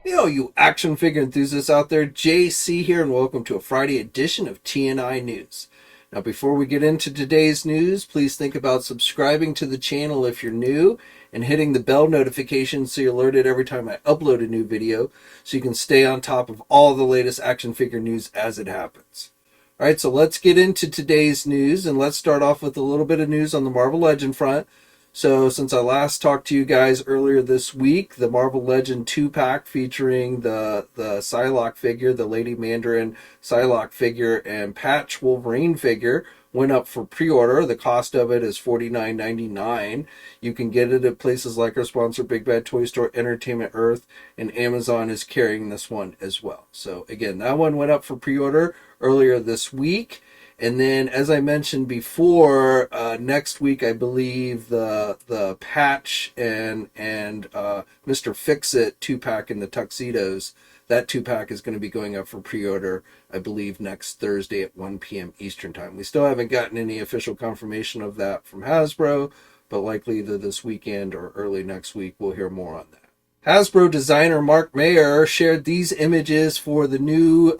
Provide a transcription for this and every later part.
Yo, you action figure enthusiasts out there, JC here, and welcome to a Friday edition of TNI News. Now, before we get into today's news, please think about subscribing to the channel if you're new and hitting the bell notification so you're alerted every time I upload a new video so you can stay on top of all the latest action figure news as it happens. All right, so let's get into today's news, and let's start off with a little bit of news on the Marvel Legend front. So since I last talked to you guys earlier this week, the Marvel Legend 2-pack featuring the Psylocke figure, the Lady Mandarin Psylocke figure, and Patch Wolverine figure went up for pre-order. The cost of it is $49.99. You can get it at places like our sponsor, Big Bad Toy Store, Entertainment Earth, and Amazon is carrying this one as well. So again, that one went up for pre-order earlier this week. And then, as I mentioned before, next week I believe the Patch and Mr. Fix-It 2-pack in the tuxedos, that 2-pack is going to be going up for pre-order, I believe, next Thursday at 1 p.m. Eastern Time. We still haven't gotten any official confirmation of that from Hasbro, but likely either this weekend or early next week we'll hear more on that. Hasbro designer Mark Mayer shared these images for the new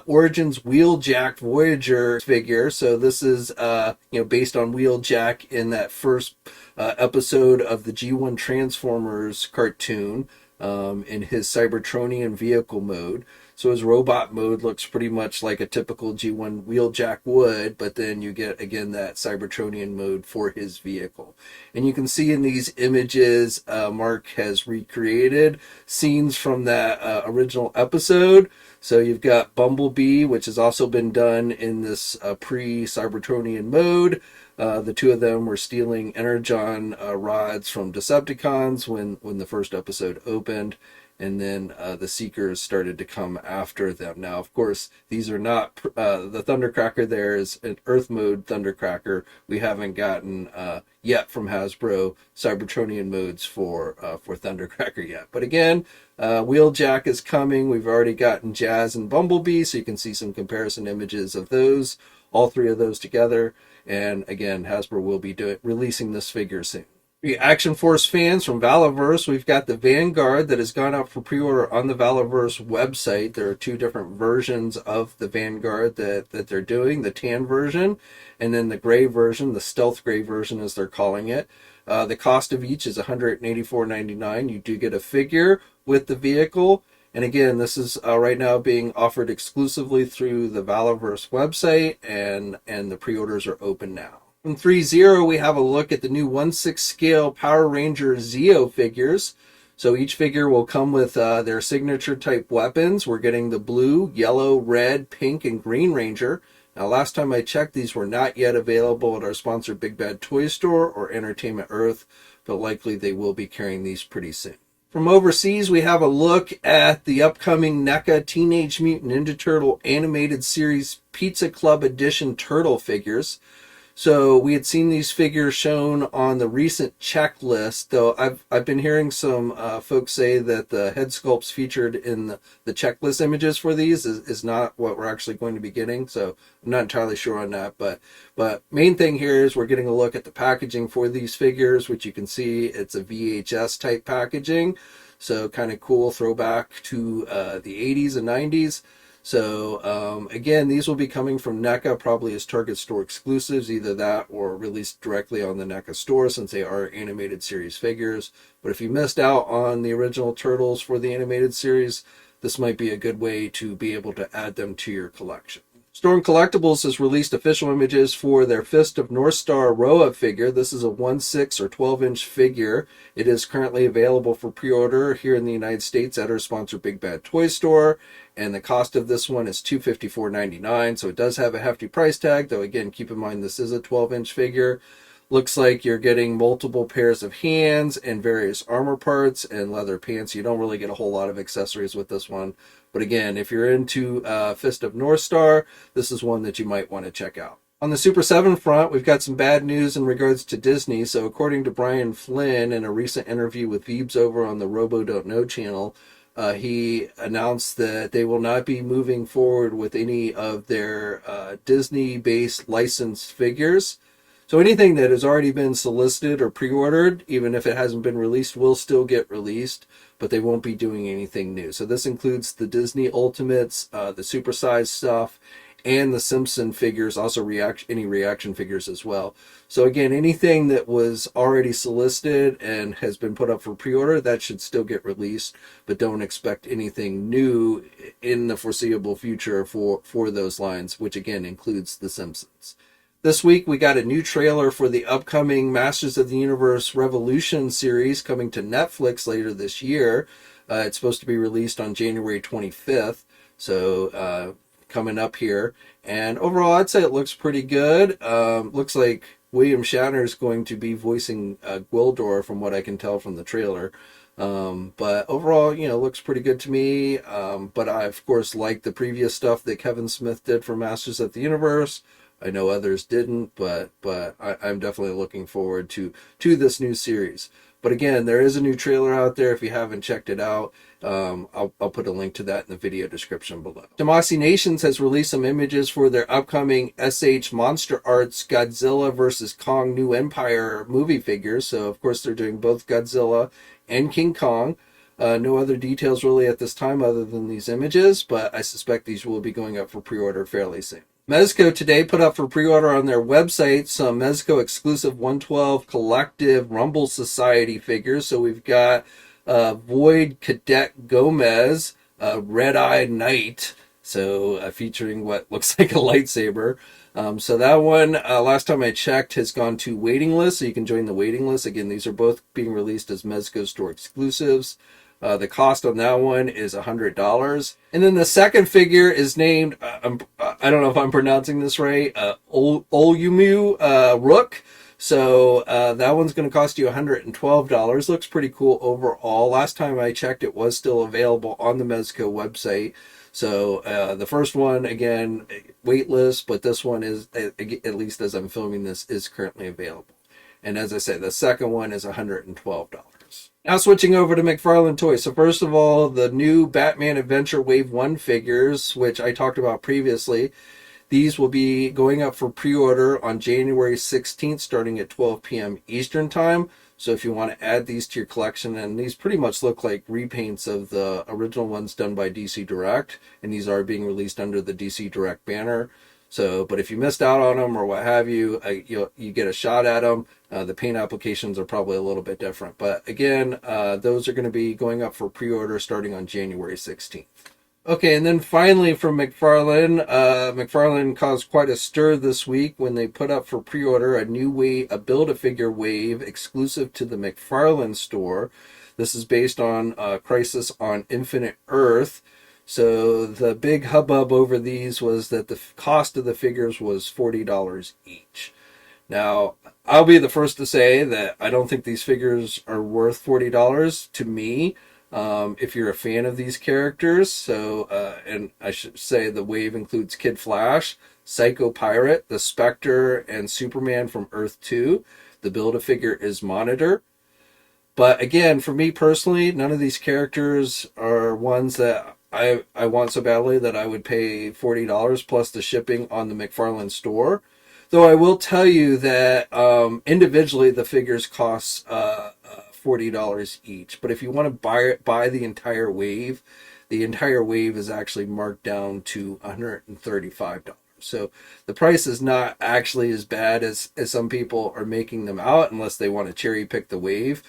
Origins Wheeljack Voyager figure. So this is based on Wheeljack in that first episode of the G1 Transformers cartoon in his Cybertronian vehicle mode. So his robot mode looks pretty much like a typical G1 Wheeljack would, but then you get, again, that Cybertronian mode for his vehicle. And you can see in these images, Mark has recreated scenes from that original episode. So you've got Bumblebee, which has also been done in this pre-Cybertronian mode. The two of them were stealing Energon rods from Decepticons when the first episode opened. And then the Seekers started to come after them. Now, of course, these are not the Thundercracker. There is an Earth mode Thundercracker. We haven't gotten yet from Hasbro Cybertronian modes for Thundercracker yet. But again, Wheeljack is coming. We've already gotten Jazz and Bumblebee, so you can see some comparison images of those, all three of those together. And again, Hasbro will be releasing this figure soon. Action Force fans from Valaverse, we've got the Vanguard that has gone out for pre-order on the Valaverse website. There are two different versions of the Vanguard that they're doing, the tan version and then the gray version, the stealth gray version as they're calling it. The cost of each is $184.99. You do get a figure with the vehicle. And again, this is right now being offered exclusively through the Valaverse website, and the pre-orders are open now. From ThreeZero, we have a look at the new 1/6 scale Power Ranger Zeo figures. So each figure will come with their signature type weapons. We're getting the blue, yellow, red, pink, and green Ranger. Now, last time I checked, these were not yet available at our sponsor Big Bad Toy Store or Entertainment Earth, but likely they will be carrying these pretty soon. From overseas, we have a look at the upcoming NECA Teenage Mutant Ninja Turtle Animated Series Pizza Club Edition Turtle figures. So we had seen these figures shown on the recent checklist, though I've been hearing some folks say that the head sculpts featured in the checklist images for these is not what we're actually going to be getting. So I'm not entirely sure on that, but main thing here is we're getting a look at the packaging for these figures, which you can see it's a VHS type packaging. So kind of cool throwback to the 80s and 90s. So again, these will be coming from NECA, probably as Target store exclusives, either that or released directly on the NECA store since they are animated series figures. But if you missed out on the original Turtles for the animated series, this might be a good way to be able to add them to your collection. Storm Collectibles has released official images for their Fist of North Star Raoh figure. This is a 1/6 or 12-inch figure. It is currently available for pre-order here in the United States at our sponsor Big Bad Toy Store. And the cost of this one is $254.99. So it does have a hefty price tag, though again, keep in mind this is a 12-inch figure. Looks like you're getting multiple pairs of hands and various armor parts and leather pants. You don't really get a whole lot of accessories with this one. But again, if you're into Fist of North Star, this is one that you might want to check out. On the Super7 front, we've got some bad news in regards to Disney. So according to Brian Flynn in a recent interview with Veebs over on the Robo Don't Know channel, he announced that they will not be moving forward with any of their Disney-based licensed figures. So anything that has already been solicited or pre-ordered, even if it hasn't been released, will still get released, but they won't be doing anything new. So this includes the Disney Ultimates, the supersized stuff, and the Simpson figures, also any reaction figures as well. So again, anything that was already solicited and has been put up for pre-order, that should still get released, but don't expect anything new in the foreseeable future for those lines, which again includes the Simpsons. This week we got a new trailer for the upcoming Masters of the Universe Revolution series coming to Netflix later this year. It's supposed to be released on January 25th, so coming up here. And overall, I'd say it looks pretty good. Looks like William Shatner is going to be voicing Gwildor, from what I can tell from the trailer. But overall, looks pretty good to me. But I, of course, like the previous stuff that Kevin Smith did for Masters of the Universe. I know others didn't, but I'm definitely looking forward to this new series. But again, there is a new trailer out there if you haven't checked it out. I'll put a link to that in the video description below. Tamashii Nations has released some images for their upcoming SH MonsterArts Godzilla vs. Kong New Empire movie figures. So, of course, they're doing both Godzilla and King Kong. No other details really at this time other than these images, but I suspect these will be going up for pre-order fairly soon. Mezco today put up for pre-order on their website some Mezco exclusive 112 collective Rumble Society figures. So we've got Void Cadet Gomez, Red-Eyed Knight, so featuring what looks like a lightsaber. So that one, last time I checked, has gone to waiting list, so you can join the waiting list. Again, these are both being released as Mezco store exclusives. The cost on that one is $100. And then the second figure is named, I don't know if I'm pronouncing this right, Olumu Rook. So that one's going to cost you $112. Looks pretty cool overall. Last time I checked, it was still available on the Mezco website. So the first one, again, waitlist, but this one is, at least as I'm filming this, is currently available. And as I said, the second one is $112. Now switching over to McFarlane Toys. So first of all, the new Batman Adventure Wave 1 figures, which I talked about previously. These will be going up for pre-order on January 16th, starting at 12 p.m. Eastern Time. So if you want to add these to your collection, and these pretty much look like repaints of the original ones done by DC Direct, and these are being released under the DC Direct banner. So, but if you missed out on them or what have you, you get a shot at them. The paint applications are probably a little bit different. But again, those are going to be going up for pre-order starting on January 16th. Okay, and then finally from McFarlane, McFarlane caused quite a stir this week when they put up for pre-order a new wave, a Build-A-Figure wave exclusive to the McFarlane store. This is based on Crisis on Infinite Earth. So the big hubbub over these was that the cost of the figures was $40 each. Now, I'll be the first to say that I don't think these figures are worth $40 to me. If you're a fan of these characters. So, and I should say the wave includes Kid Flash, Psycho Pirate, the Spectre, and Superman from Earth 2. The Build-A-Figure is Monitor. But again, for me personally, none of these characters are ones that I want so badly that I would pay $40 plus the shipping on the McFarlane store. Though I will tell you that individually the figures cost $40 each. But if you want to buy the entire wave is actually marked down to $135. So the price is not actually as bad as some people are making them out, unless they want to cherry pick the wave.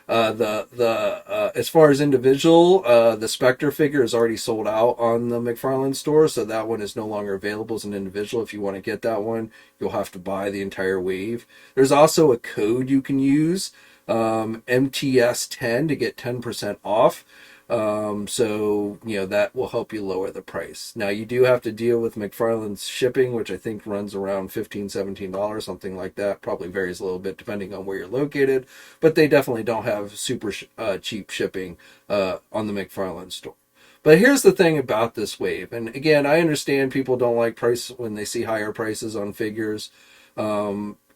As far as individual, the Spectre figure is already sold out on the McFarlane store, so that one is no longer available as an individual. If you want to get that one, you'll have to buy the entire wave. There's also a code you can use, MTS10, to get 10% off. So, that will help you lower the price. Now, you do have to deal with McFarlane's shipping, which I think runs around $15, $17, something like that. Probably varies a little bit depending on where you're located, but they definitely don't have super cheap shipping on the McFarlane store. But here's the thing about this wave, and again, I understand people don't like price when they see higher prices on figures.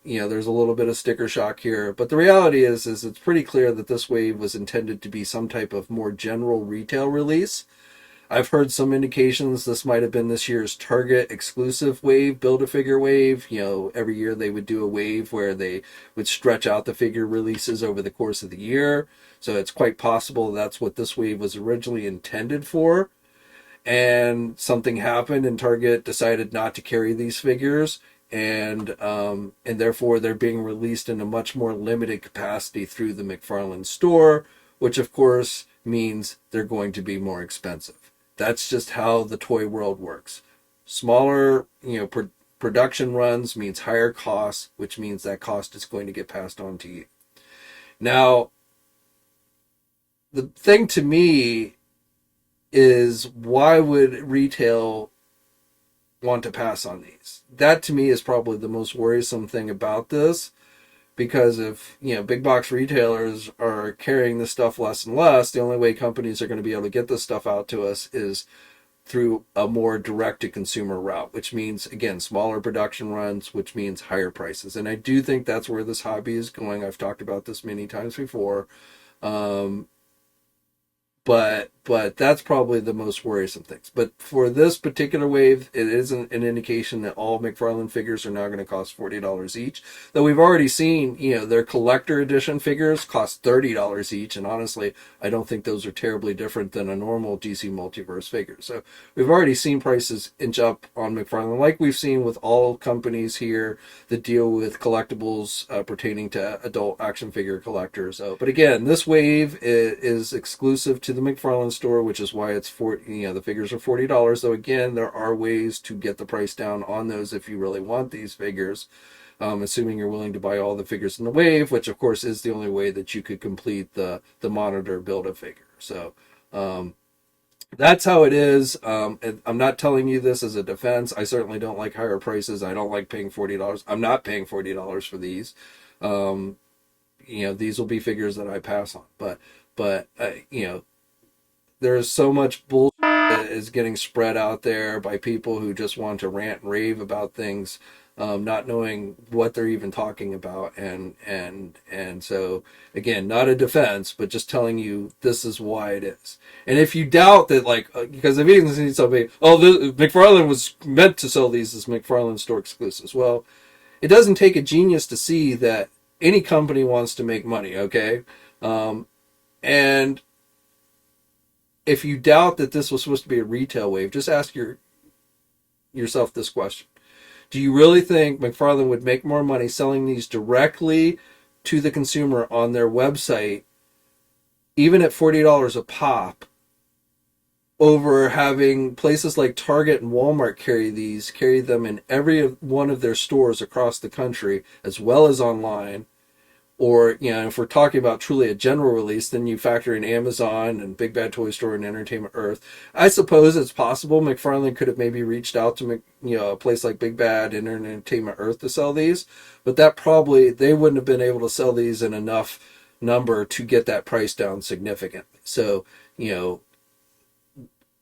There's a little bit of sticker shock here, but the reality is it's pretty clear that this wave was intended to be some type of more general retail release. I've heard some indications this might have been this year's Target exclusive wave, Build-A-Figure wave. You know, every year they would do a wave where they would stretch out the figure releases over the course of the year. So it's quite possible that's what this wave was originally intended for. And something happened and Target decided not to carry these figures, and therefore they're being released in a much more limited capacity through the McFarlane store, which of course means they're going to be more expensive. That's just how the toy world works. Smaller, production runs means higher costs, which means that cost is going to get passed on to you. Now, the thing to me is, why would retail want to pass on these? That to me is probably the most worrisome thing about this, because if big box retailers are carrying this stuff less and less, the only way companies are going to be able to get this stuff out to us is through a more direct to consumer route, which means, again, smaller production runs, which means higher prices. And I do think that's where this hobby is going. I've talked about this many times before. But that's probably the most worrisome things. But for this particular wave, it isn't an indication that all McFarlane figures are now going to cost $40 each. Though we've already seen, their collector edition figures cost $30 each. And honestly, I don't think those are terribly different than a normal DC Multiverse figure. So we've already seen prices inch up on McFarlane, like we've seen with all companies here that deal with collectibles pertaining to adult action figure collectors. But again, this wave is exclusive to the McFarlane store, which is why it's the figures are $40. Though again, there are ways to get the price down on those if you really want these figures, assuming you're willing to buy all the figures in the wave, which of course is the only way that you could complete the monitor Build-A-Figure. So that's how it is. And I'm not telling you this as a defense. I certainly don't like higher prices. I don't like paying $40. I'm not paying $40 for these. These will be figures that I pass on, but there's so much bullshit that is getting spread out there by people who just want to rant and rave about things, not knowing what they're even talking about. And so, again, not a defense, but just telling you this is why it is. And if you doubt that, because I've even seen somebody, McFarlane was meant to sell these as McFarlane store exclusives. Well, it doesn't take a genius to see that any company wants to make money, okay? And if you doubt that this was supposed to be a retail wave, just ask yourself this question. Do you really think McFarlane would make more money selling these directly to the consumer on their website, even at $40 a pop, over having places like Target and Walmart carry them in every one of their stores across the country, as well as online? Or, if we're talking about truly a general release, then you factor in Amazon and Big Bad Toy Store and Entertainment Earth. I suppose it's possible McFarlane could have maybe reached out to a place like Big Bad and Entertainment Earth to sell these, but they wouldn't have been able to sell these in enough number to get that price down significantly. So,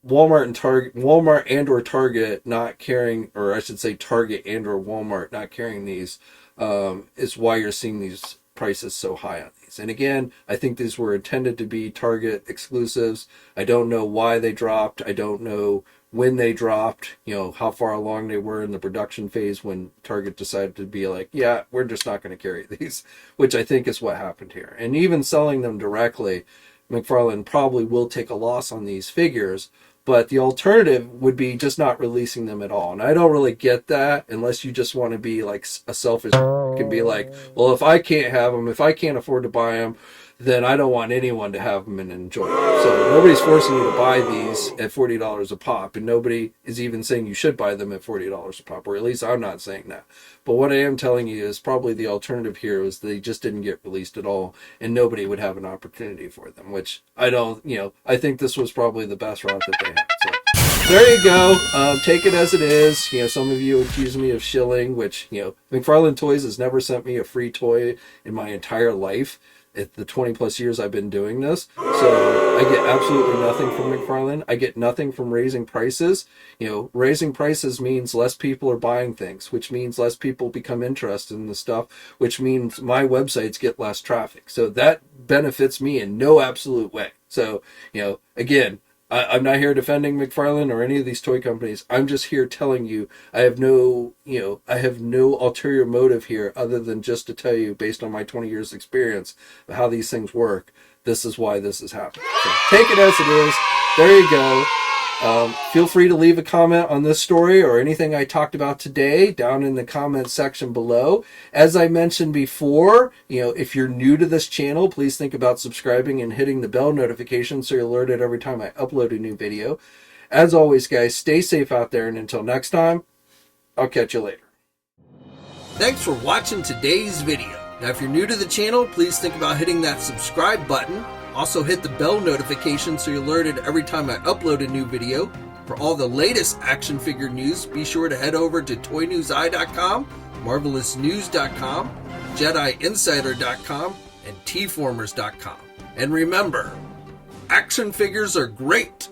Walmart and or Target not carrying, or I should say Target and or Walmart not carrying these, is why you're seeing these prices so high on these. And again, I think these were intended to be Target exclusives. I don't know why they dropped. I don't know when they dropped, how far along they were in the production phase when Target decided to be like, yeah, we're just not going to carry these, which I think is what happened here. And even selling them directly, McFarlane probably will take a loss on these figures, but the alternative would be just not releasing them at all. And I don't really get that unless you just want to be like a selfish and be like, well, if I can't have them, if I can't afford to buy them, then I don't want anyone to have them and enjoy them. So nobody's forcing you to buy these at $40 a pop, and nobody is even saying you should buy them at $40 a pop, or at least I'm not saying that. But what I am telling you is probably the alternative here is they just didn't get released at all, and nobody would have an opportunity for them, which I don't, I think this was probably the best route that they had. So there you go. Take it as it is. Some of you accuse me of shilling, which, McFarlane Toys has never sent me a free toy in my entire life. At the 20 plus years I've been doing this. So I get absolutely nothing from McFarlane. I get nothing from raising prices. Raising prices means less people are buying things, which means less people become interested in the stuff, which means my websites get less traffic. So that benefits me in no absolute way. So, again, I'm not here defending McFarlane or any of these toy companies. I'm just here telling you I have no ulterior motive here other than just to tell you, based on my 20 years experience, of how these things work. This is why this is happening. So take it as it is. There you go. Feel free to leave a comment on this story or anything I talked about today down in the comment section below. As I mentioned before, if you're new to this channel, please think about subscribing and hitting the bell notification so you're alerted every time I upload a new video. As always, guys, stay safe out there, and until next time, I'll catch you later. Thanks for watching today's video. Now, if you're new to the channel, please think about hitting that subscribe button. Also hit the bell notification so you're alerted every time I upload a new video. For all the latest action figure news, be sure to head over to ToyNewsEye.com, MarvelousNews.com, JediInsider.com, and TFormers.com. And remember, action figures are great,